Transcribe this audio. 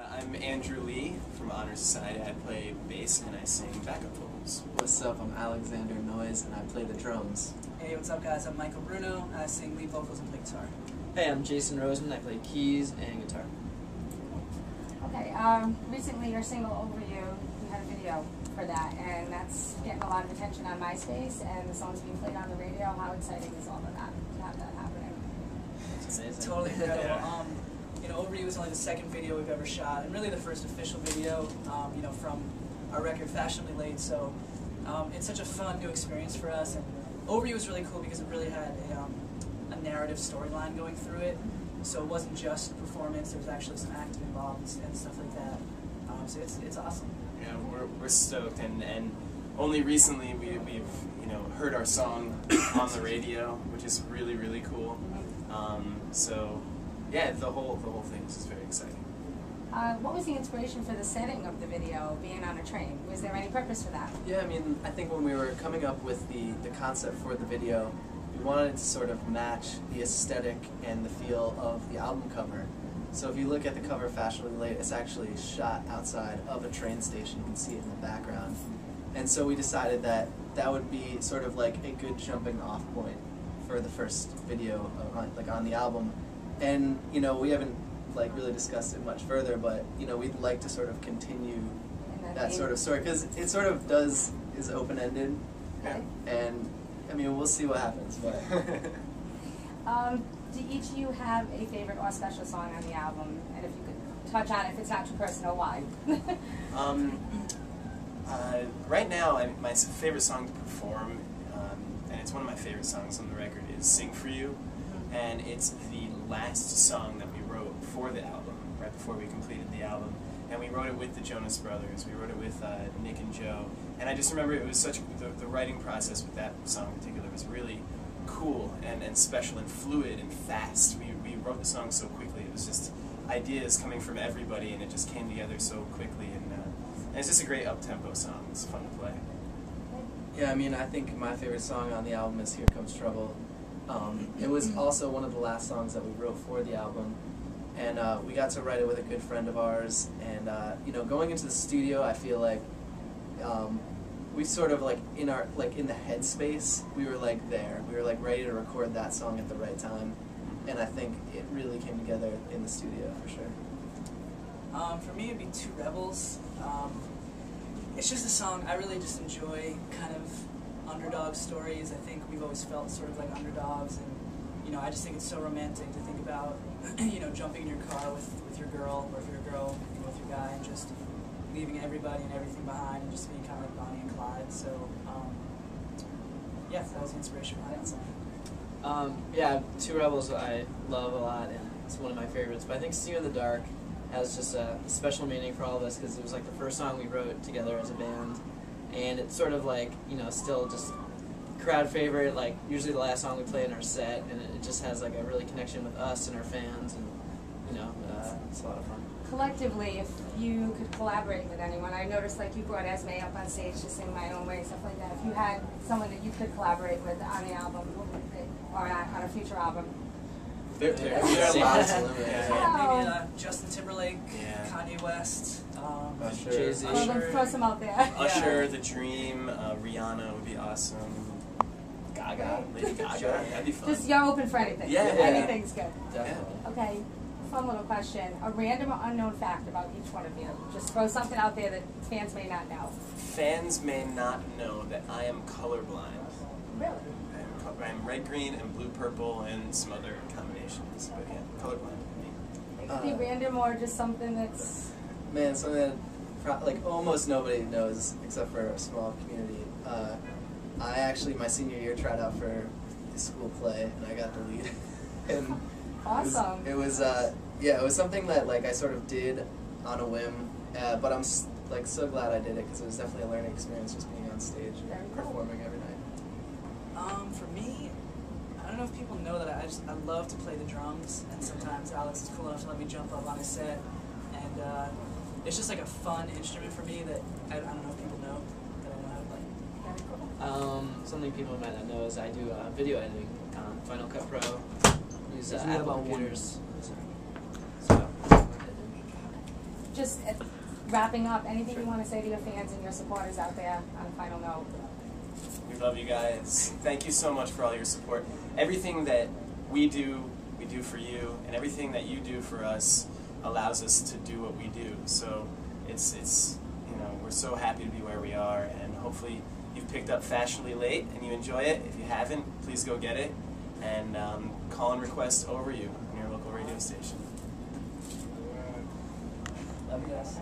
I'm Andrew Lee from Honor Society. I play bass and I sing backup vocals. What's up? I'm Alexander Noyes and I play the drums. Hey, what's up guys? I'm Michael Bruno. I sing lead vocals and play guitar. Hey, I'm Jason Rosen. I play keys and guitar. Okay, recently your single Over You, you had a video for that, and that's getting a lot of attention on MySpace, and the song's being played on the radio. How exciting is all of that to have that happening? It's amazing. Totally incredible. You know, Over You was only the second video we've ever shot, and really the first official video, you know, from our record Fashionably Late. So it's such a fun new experience for us, and Over You was really cool because it really had a narrative storyline going through it. So it wasn't just performance; there was actually some acting involved and stuff like that. So it's awesome. Yeah, we're stoked, and only recently we've heard our song on the radio, which is really cool. So yeah, the whole thing is just very exciting. What was the inspiration for the setting of the video, being on a train? Was there any purpose for that? Yeah, I mean, I think when we were coming up with the concept for the video, we wanted to sort of match the aesthetic and the feel of the album cover. So if you look at the cover Fashionably Late, it's actually shot outside of a train station. You can see it in the background. And so we decided that that would be sort of like a good jumping off point for the first video on the album. And you know, we haven't really discussed it much further, but you know, we'd like to sort of continue that sort of story because it sort of is open-ended. Okay. And I mean, we'll see what happens, but Do each of you have a favorite or special song on the album? And if you could touch on it, if it's not too personal, why? Right now, my favorite song to perform, and it's one of my favorite songs on the record, is Sing For You. And it's the last song that we wrote for the album, right before we completed the album. And we wrote it with the Jonas Brothers, we wrote it with Nick and Joe. And I just remember it was such, the writing process with that song in particular was really cool and special and fluid and fast. We wrote the song so quickly, it was just ideas coming from everybody and it just came together so quickly. And it's just a great up-tempo song, it's fun to play. yeah, I mean, I think my favorite song on the album is Here Comes Trouble. It was also one of the last songs that we wrote for the album, and we got to write it with a good friend of ours. And you know, going into the studio, I feel like we sort of in the headspace, we were there. We were ready to record that song at the right time, and I think it really came together in the studio for sure. For me, it'd be Two Rebels. It's just a song I really just enjoy, kind of underdog stories. I think we've always felt sort of like underdogs, and you know, I just think it's so romantic to think about, you know, jumping in your car with your girl, or if you're a girl, you know, with your guy, and just leaving everybody and everything behind, and just being kind of like Bonnie and Clyde. So, yeah, that was the inspiration behind that song. Yeah, Two Rebels I love a lot, and it's one of my favorites. But I think See You in the Dark has just a special meaning for all of us because it was the first song we wrote together as a band. And it's sort of you know, still just crowd favorite, usually the last song we play in our set, and it just has a really connection with us and our fans, and you know, it's a lot of fun. Collectively, if you could collaborate with anyone, I noticed you brought Esme up on stage to sing My Own Way, stuff like that. If you had someone that you could collaborate with on the album, or on a future album? There are lots of them. Yeah, maybe Justin Timberlake, Yeah. Kanye West, Usher. Jay-Z. Let's throw some out there. Usher, The Dream, Rihanna would be awesome. Gaga, Lady Gaga, that'd be fun. Just you're open for anything. Yeah. Anything's good. Definitely. Okay, fun little question. A random or unknown fact about each one of you. Just throw something out there that fans may not know. Fans may not know that I am colorblind. Really? I'm red, green, and blue, purple, and some other combinations. But yeah, colorblind. It could be random or just something that's... Man, something that almost nobody knows except for a small community. I actually, my senior year, tried out for the school play, and I got the lead. And awesome. It was yeah, it was something that I sort of did on a whim, but I'm so glad I did it because it was definitely a learning experience just being on stage and performing every night. For me, I don't know if people know that I love to play the drums, and sometimes Alex is cool enough to let me jump up on his set, and it's just a fun instrument for me that I don't know if people know that I know how to play. Very cool. Something people might not know is I do video editing on Final Cut Pro. Use Isn't that Apple about one? computers. So, just wrapping up, anything you want to say to your fans and your supporters out there on a final note? We love you guys. Thank you so much for all your support. Everything that we do for you, and everything that you do for us allows us to do what we do. So it's you know, we're so happy to be where we are, and hopefully you've picked up Fashionably Late and you enjoy it. If you haven't, please go get it, and call and request Over You on your local radio station. Love you guys.